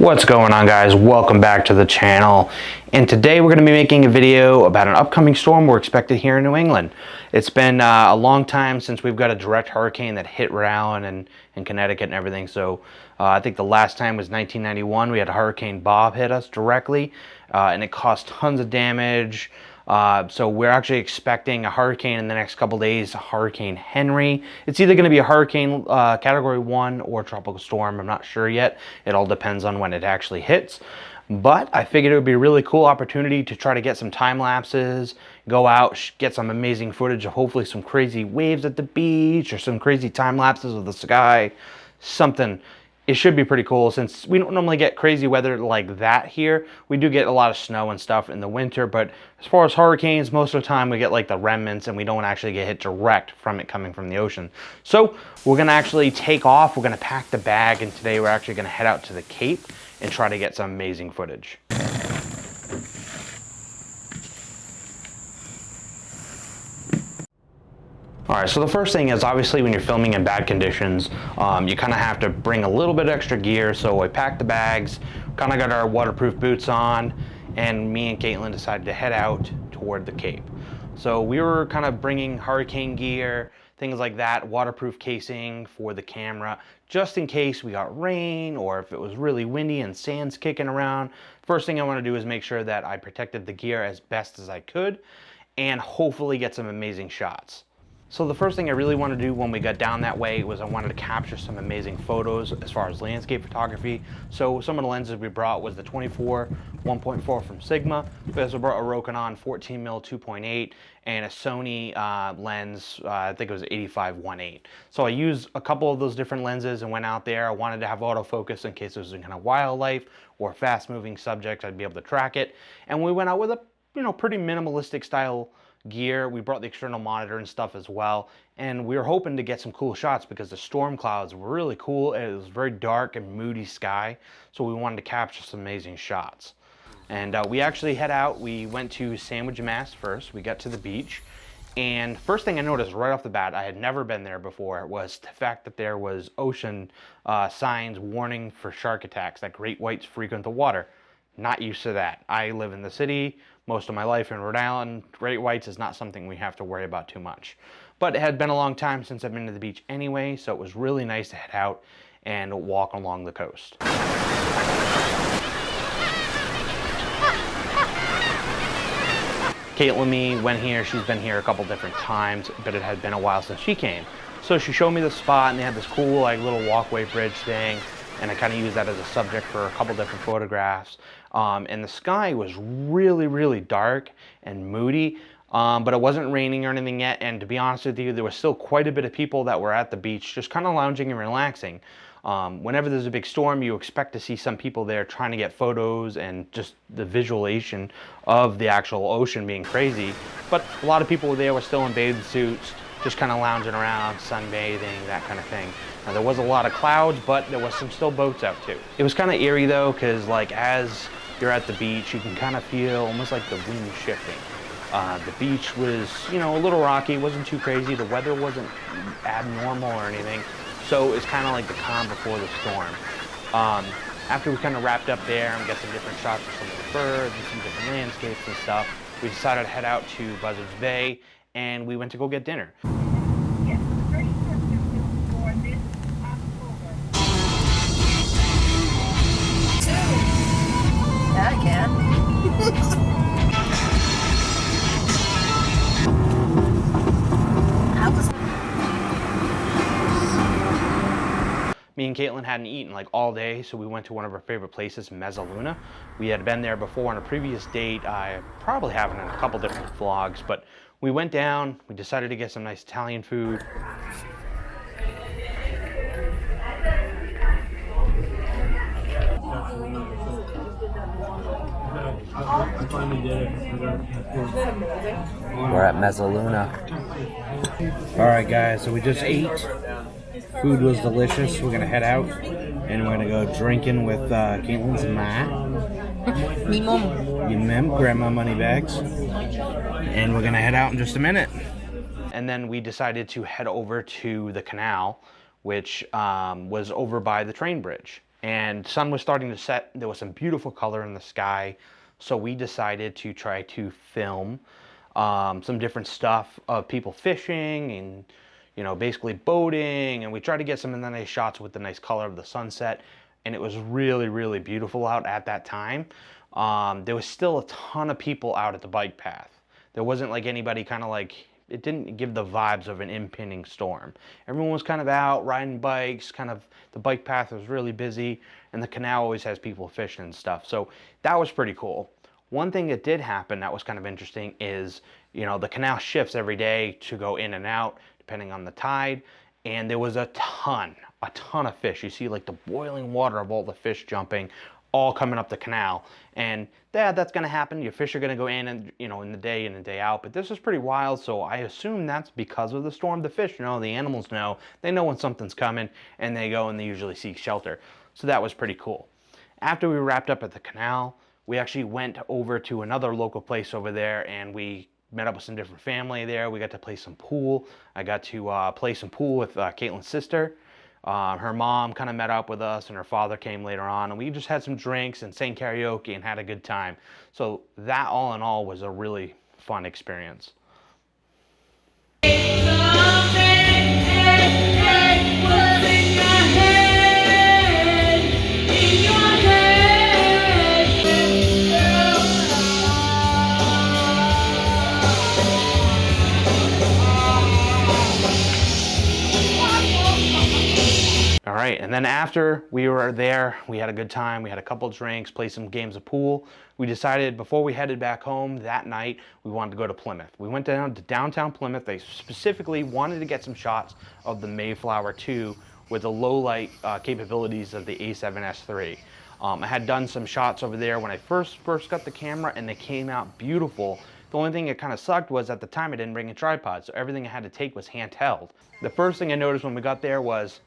What's going on, guys? Welcome back to the channel, and today we're going to be making a video about an upcoming storm we're expected here in New England. It's been a long time since we've got a direct hurricane that hit Rhode Island and Connecticut and everything. So I think the last time was 1991. We had Hurricane Bob hit us directly, and it caused tons of damage. So we're actually expecting a hurricane in the next couple days, Hurricane Henri. It's either going to be a hurricane category 1 or tropical storm. I'm not sure yet. It all depends on when it actually hits. But I figured it would be a really cool opportunity to try to get some time lapses, go out, get some amazing footage of hopefully some crazy waves at the beach or some crazy time lapses of the sky, something. It should be pretty cool since we don't normally get crazy weather like that here. We do get a lot of snow and stuff in the winter, but as far as hurricanes, most of the time we get like the remnants and we don't actually get hit direct from it coming from the ocean. So we're gonna actually take off, we're gonna pack the bag, and today we're actually gonna head out to the Cape and try to get some amazing footage. Alright, so the first thing is obviously when you're filming in bad conditions, you kind of have to bring a little bit extra gear. So I packed the bags, kind of got our waterproof boots on, and me and Caitlin decided to head out toward the Cape. So we were kind of bringing hurricane gear, things like that, waterproof casing for the camera, just in case we got rain or if it was really windy and sand's kicking around. First thing I want to do is make sure that I protected the gear as best as I could and hopefully get some amazing shots. So the first thing I really wanted to do when we got down that way was I wanted to capture some amazing photos as far as landscape photography. So some of the lenses we brought was the 24 1.4 from Sigma. We also brought a Rokinon 14mm 2.8 and a Sony lens, I think it was 85 1.8. So I used a couple of those different lenses and went out there. I wanted to have autofocus in case there was any kind of wildlife or fast moving subject, I'd be able to track it. And we went out with a pretty minimalistic style gear. We brought the external monitor and stuff as well, and we were hoping to get some cool shots because the storm clouds were really cool. It was very dark and moody sky, so we wanted to capture some amazing shots. And we actually head out. We went to Sandwich, Mass first. We got to the beach, and first thing I noticed right off the bat, I had never been there before, was the fact that there was ocean signs warning for shark attacks, that great whites frequent the water. Not used to that. I live in the city most of my life in Rhode Island. Great whites is not something we have to worry about too much. But it had been a long time since I've been to the beach anyway, so it was really nice to head out and walk along the coast. Caitlin and me went here. She's been here a couple different times, but it had been a while since she came. So she showed me the spot, and they had this cool like little walkway bridge thing, and I kind of used that as a subject for a couple different photographs. And the sky was really, really dark and moody, but it wasn't raining or anything yet. And to be honest with you, there was still quite a bit of people that were at the beach just kind of lounging and relaxing. Whenever there's a big storm, you expect to see some people there trying to get photos and just the visualization of the actual ocean being crazy. But a lot of people there were still in bathing suits, just kind of lounging around, sunbathing, that kind of thing. Now, there was a lot of clouds, but there was some still boats out too. It was kind of eerie though, because like as you're at the beach, you can kind of feel almost like the wind shifting. The beach was, a little rocky, wasn't too crazy. The weather wasn't abnormal or anything. So it's kind of like the calm before the storm. After we kind of wrapped up there and got some different shots of some of the birds and some different landscapes and stuff, we decided to head out to Buzzards Bay, and we went to go get dinner. Yeah, I can. Me and Caitlin hadn't eaten like all day, so we went to one of our favorite places, Mezzaluna. We had been there before on a previous date. I probably haven't in a couple different vlogs, but we went down, we decided to get some nice Italian food. We're at Mezzaluna. Alright guys, so we just ate. Food was delicious. We're gonna head out and we're gonna go drinking with Caitlin's ma. Me mom. Your mom, grandma money bags. And we're gonna head out in just a minute. And then we decided to head over to the canal, which was over by the train bridge. and sun was starting to set. There was some beautiful color in the sky, so we decided to try to film some different stuff of people fishing and, you know, basically boating, and we tried to get some of the nice shots with the nice color of the sunset, and it was really, really beautiful out at that time. There was still a ton of people out at the bike path. There wasn't like anybody kind of like, it didn't give the vibes of an impending storm. Everyone was kind of out riding bikes, kind of, the bike path was really busy, and the canal always has people fishing and stuff. So that was pretty cool. One thing that did happen that was kind of interesting is, you know, the canal shifts every day to go in and out depending on the tide, and there was a ton of fish. You see like the boiling water of all the fish jumping, all coming up the canal. And yeah, that's gonna happen. Your fish are gonna go in and, you know, in the day in and day out, but this is pretty wild, so I assume that's because of the storm. The fish know, the animals know, they know when something's coming, and they go and they usually seek shelter. So that was pretty cool. After we wrapped up at the canal, we actually went over to another local place over there, and we met up with some different family there. We got to play some pool. I got to play some pool with Caitlin's sister. Her mom kind of met up with us, and her father came later on, and we just had some drinks and sang karaoke and had a good time. So that all in all was a really fun experience. All right, and then after we were there, we had a good time. We had a couple drinks, played some games of pool. We decided before we headed back home that night, we wanted to go to Plymouth. We went down to downtown Plymouth. They specifically wanted to get some shots of the Mayflower 2 with the low light capabilities of the A7S III. I had done some shots over there when I first got the camera, and they came out beautiful. The only thing that kind of sucked was at the time I didn't bring a tripod, so everything I had to take was handheld. The first thing I noticed when we got there was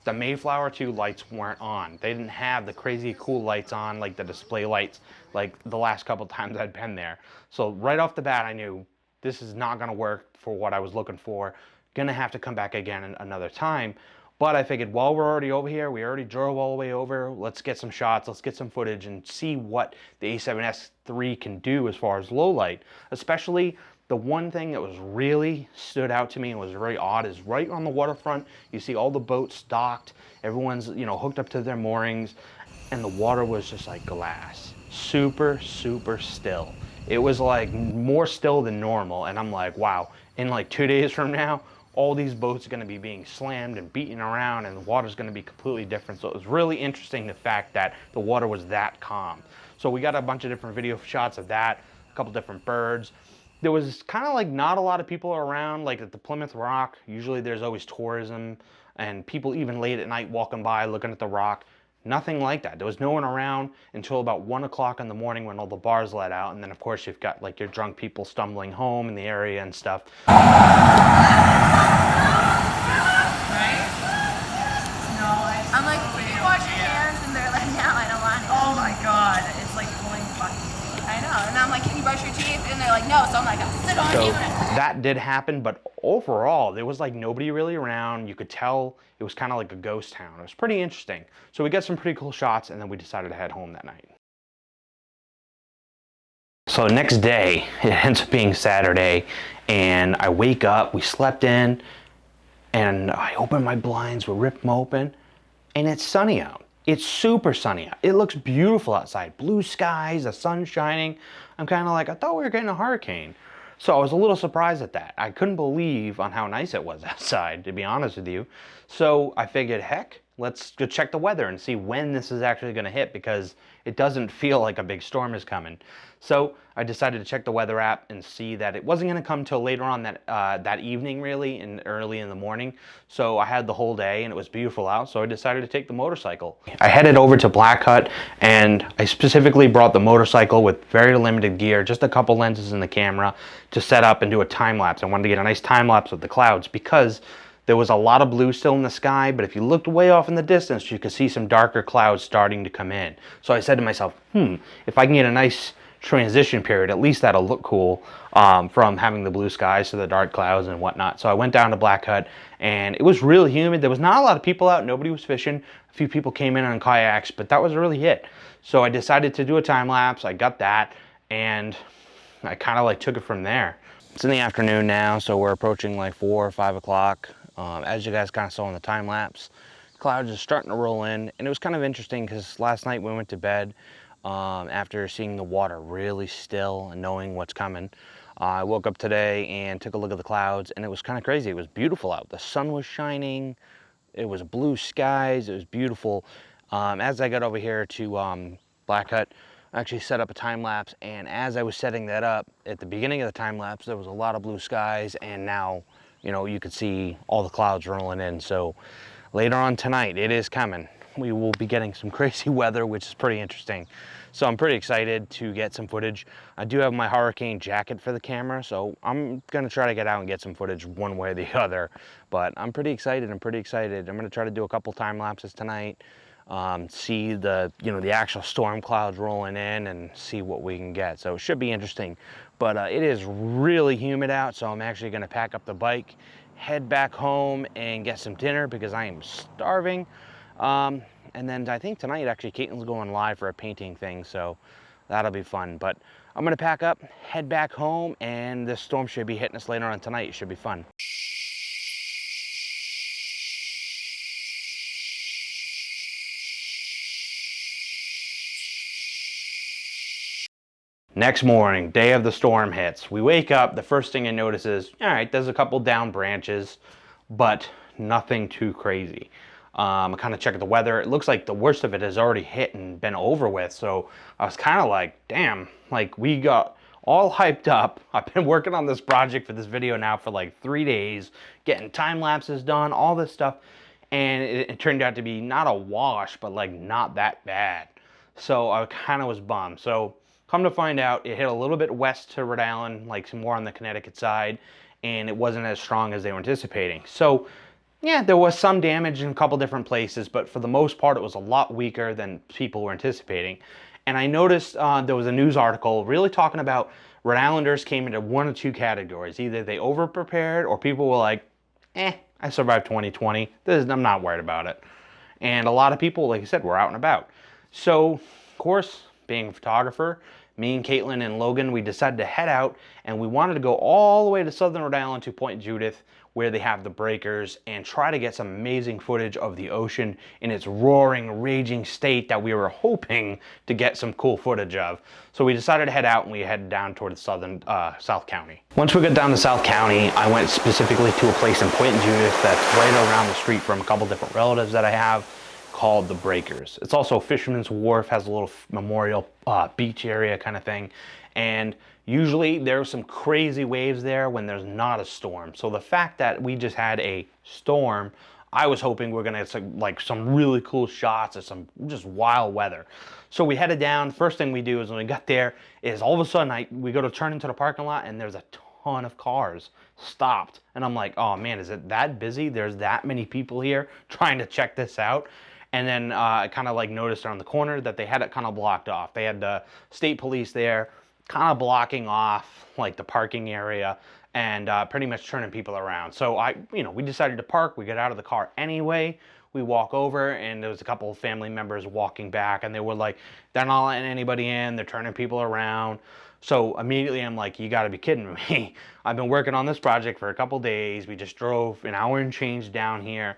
the Mayflower 2 lights weren't on. They didn't have the crazy cool lights on, like the display lights, like the last couple times I'd been there. So right off the bat, I knew this is not gonna work for what I was looking for. Gonna have to come back again another time. But I figured while we're already over here, we already drove all the way over, let's get some shots, let's get some footage and see what the A7S III can do as far as low light. Especially the one thing that was really stood out to me and was very odd is right on the waterfront, you see all the boats docked, everyone's, you know, hooked up to their moorings, and the water was just like glass. Super, super still. It was like more still than normal, and I'm like, wow, in like 2 days from now, all these boats are gonna be being slammed and beaten around, and the water's gonna be completely different. So it was really interesting, the fact that the water was that calm. So we got a bunch of different video shots of that, a couple different birds. There was kind of like not a lot of people around, like at the Plymouth Rock. Usually there's always tourism and people even late at night walking by looking at the rock. Nothing like that. There was no one around until about 1 o'clock in the morning when all the bars let out. And then of course you've got like your drunk people stumbling home in the area and stuff. Right? No, I'm like, can you wash your hands? And they're like, no, I don't want to. Oh my god, it's like pulling fucking. I know, and I'm like, can you brush your teeth? And they're like, no, so I'm like, I'll sit on you. That did happen, but overall, there was like nobody really around. You could tell it was kind of like a ghost town. It was pretty interesting. So we got some pretty cool shots, and then we decided to head home that night. So next day, it ends up being Saturday, and I wake up, we slept in, and I open my blinds, we rip them open, and it's sunny out. It's super sunny out. It looks beautiful outside. Blue skies, the sun shining. I'm kind of like, I thought we were getting a hurricane. So I was a little surprised at that. I couldn't believe on how nice it was outside, to be honest with you. So I figured, heck, let's go check the weather and see when this is actually gonna hit, because it doesn't feel like a big storm is coming. So I decided to check the weather app and see that it wasn't gonna come till later on that evening, really, and early in the morning. So I had the whole day and it was beautiful out, so I decided to take the motorcycle. I headed over to Black Hut, and I specifically brought the motorcycle with very limited gear, just a couple lenses in the camera to set up and do a time lapse. I wanted to get a nice time lapse of the clouds because there was a lot of blue still in the sky, but if you looked way off in the distance, you could see some darker clouds starting to come in. So I said to myself, if I can get a nice transition period. At least that'll look cool, from having the blue skies to the dark clouds and whatnot. So I went down to Black Hut, and it was really humid. There was not a lot of people out. Nobody was fishing. A few people came in on kayaks, but that was really it. So I decided to do a time lapse. I got that, and I kind of like took it from there. It's in the afternoon now, so we're approaching like 4 or 5 o'clock. As you guys kind of saw in the time lapse, clouds are starting to roll in, and it was kind of interesting because last night we went to bed after seeing the water really still and knowing what's coming. I woke up today and took a look at the clouds, and it was kind of crazy. It was beautiful out. The sun was shining. It was blue skies. It was beautiful. As I got over here to Black Hut, I actually set up a time lapse, and as I was setting that up, at the beginning of the time lapse, there was a lot of blue skies, and now, you know, you could see all the clouds rolling in. So later on tonight, it is coming. We will be getting some crazy weather, which is pretty interesting. So I'm pretty excited to get some footage. I do have my hurricane jacket for the camera, so I'm gonna try to get out and get some footage one way or the other. But I'm pretty excited. I'm gonna try to do a couple time lapses tonight. See the actual storm clouds rolling in and see what we can get. So it should be interesting. But it is really humid out, so I'm actually going to pack up the bike, head back home, and get some dinner because I am starving. And then I think tonight actually Caitlin's going live for a painting thing, so that'll be fun. But I'm going to pack up, head back home, and this storm should be hitting us later on tonight. It should be fun. Next morning, day of the storm hits. We wake up, the first thing I notice is, all right, there's a couple down branches, but nothing too crazy. I kind of checked the weather. It looks like the worst of it has already hit and been over with. So I was kind of like, damn, like we got all hyped up. I've been working on this project for this video now for like 3 days, getting time lapses done, all this stuff. And it turned out to be not a wash, but like not that bad. So I kind of was bummed. So come to find out, it hit a little bit west to Rhode Island, like some more on the Connecticut side, and it wasn't as strong as they were anticipating. So yeah, there was some damage in a couple different places, but for the most part, it was a lot weaker than people were anticipating. And I noticed there was a news article really talking about Rhode Islanders came into one of two categories. Either they over-prepared or people were like, I survived 2020. I'm not worried about it. And a lot of people, like I said, were out and about. So, of course, being a photographer, me and Caitlin and Logan, we decided to head out, and we wanted to go all the way to southern Rhode Island to Point Judith, where they have the breakers, and try to get some amazing footage of the ocean in its roaring, raging state that we were hoping to get some cool footage of. So we decided to head out, and we headed down toward southern South County. Once we got down to South County, I went specifically to a place in Point Judith that's right around the street from a couple different relatives that I have, called the Breakers. It's also Fisherman's Wharf, has a little memorial beach area kind of thing, and usually there's some crazy waves there when there's not a storm. So the fact that we just had a storm, I was hoping we're gonna get like some really cool shots of some just wild weather. So we headed down. First thing we do is when we got there is all of a sudden we go to turn into the parking lot, and there's a ton of cars stopped, and I'm like, oh man, is it that busy? There's that many people here trying to check this out. And then I kind of like noticed around the corner that they had it kind of blocked off. They had the state police there kind of blocking off like the parking area and pretty much turning people around. So we decided to park. We got out of the car anyway. We walk over, and there was a couple of family members walking back, and they were like, they're not letting anybody in. They're turning people around. So immediately I'm like, you gotta be kidding me. I've been working on this project for a couple days. We just drove an hour and change down here.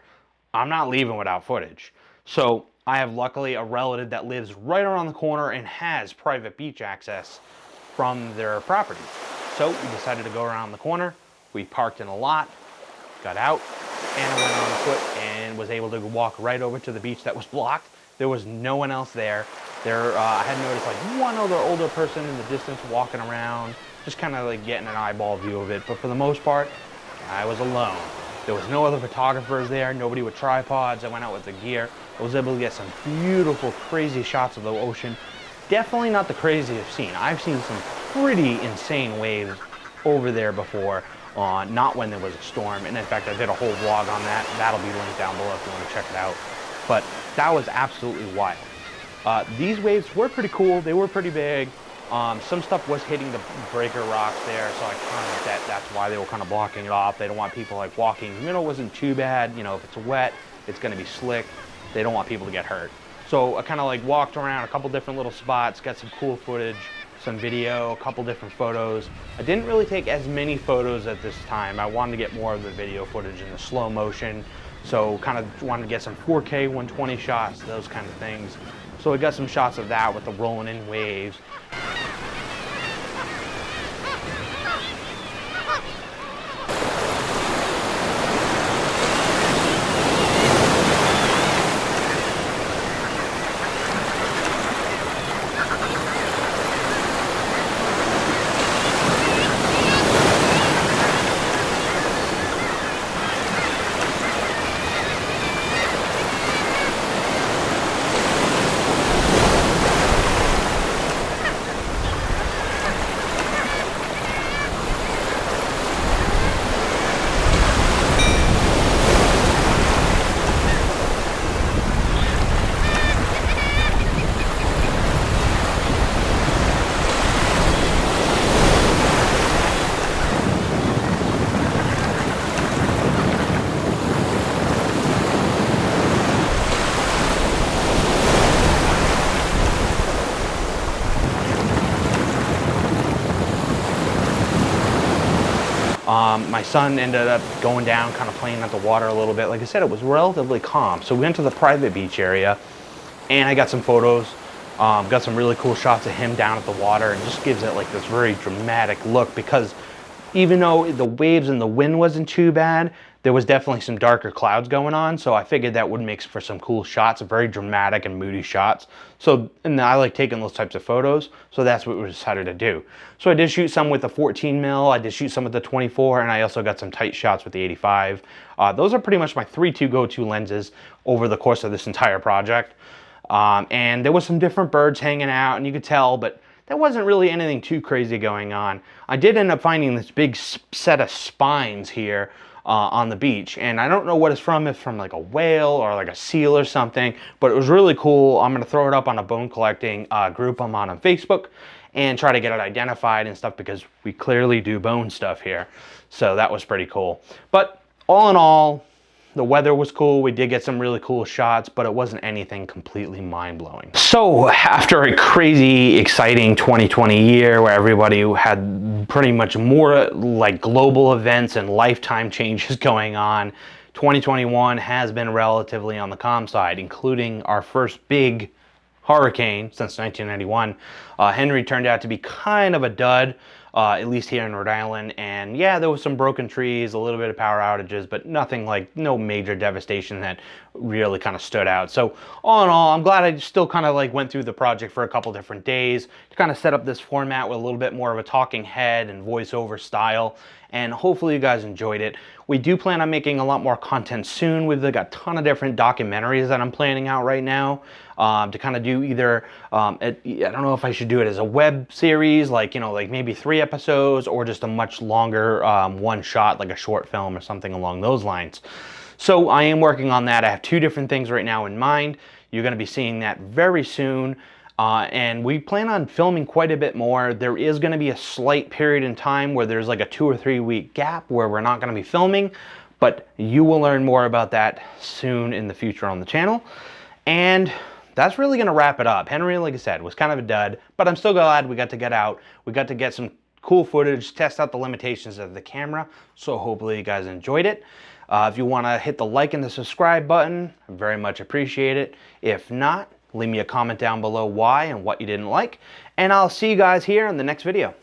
I'm not leaving without footage. So I have luckily a relative that lives right around the corner and has private beach access from their property. So we decided to go around the corner. We parked in a lot, got out, and I went on foot and was able to walk right over to the beach that was blocked. There was no one else there. I had noticed like one other older person in the distance walking around, just kind of like getting an eyeball view of it. But for the most part, I was alone. There was no other photographers there, nobody with tripods. I went out with the gear. I was able to get some beautiful, crazy shots of the ocean. Definitely not the craziest I've seen. I've seen some pretty insane waves over there before, not when there was a storm. And in fact, I did a whole vlog on that. That'll be linked down below if you want to check it out. But that was absolutely wild. These waves were pretty cool. They were pretty big. Some stuff was hitting the breaker rocks there, so I kind of that's why they were kind of blocking it off. They don't want people like walking. The middle wasn't too bad. You know, if it's wet, it's going to be slick. They don't want people to get hurt. So I kind of like walked around a couple different little spots, got some cool footage, some video, a couple different photos. I didn't really take as many photos at this time. I wanted to get more of the video footage in the slow motion. So kind of wanted to get some 4K 120 shots, those kind of things. So we got some shots of that with the rolling in waves. My son ended up going down, kind of playing at the water a little bit. Like I said, it was relatively calm. So we went to the private beach area, and I got some photos, got some really cool shots of him down at the water, and just gives it like this very dramatic look, because even though the waves and the wind wasn't too bad, there was definitely some darker clouds going on, so I figured that would make for some cool shots, very dramatic and moody shots. So, and I like taking those types of photos, so that's what we decided to do. So I did shoot some with the 14 mil, I did shoot some with the 24, and I also got some tight shots with the 85. Those are pretty much my three go-to lenses over the course of this entire project. And there was some different birds hanging out, and you could tell, but there wasn't really anything too crazy going on. I did end up finding this big set of spines here on the beach, and I don't know what it's from, if from like a whale or like a seal or something, but it was really cool. I'm going to throw it up on a bone collecting group I'm on Facebook and try to get it identified and stuff, because we clearly do bone stuff here. So that was pretty cool. But all in all, the weather was cool. We did get some really cool shots, but it wasn't anything completely mind-blowing. So after a crazy, exciting 2020 year where everybody had pretty much more like global events and lifetime changes going on, 2021 has been relatively on the calm side, including our first big hurricane since 1991. Henri turned out to be kind of a dud. At least here in Rhode Island, and yeah, there was some broken trees, a little bit of power outages, but nothing like, no major devastation that really kind of stood out. So all in all, I'm glad I still kind of like went through the project for a couple different days to kind of set up this format with a little bit more of a talking head and voiceover style, and hopefully you guys enjoyed it. We do plan on making a lot more content soon. We've got a ton of different documentaries that I'm planning out right now to kind of do either, I don't know if I should do it as a web series, like, you know, like maybe 3 episodes, or just a much longer one shot, like a short film or something along those lines. So I am working on that. I have 2 different things right now in mind. You're going to be seeing that very soon. And we plan on filming quite a bit more. There is going to be a slight period in time where there's like a 2 or 3 week gap where we're not going to be filming, but you will learn more about that soon in the future on the channel. And that's really going to wrap it up. Henri, like I said, was kind of a dud, but I'm still glad we got to get out. We got to get some cool footage, test out the limitations of the camera, so hopefully you guys enjoyed it. If you want to hit the like and the subscribe button, I very much appreciate it. If not, leave me a comment down below why and what you didn't like, and I'll see you guys here in the next video.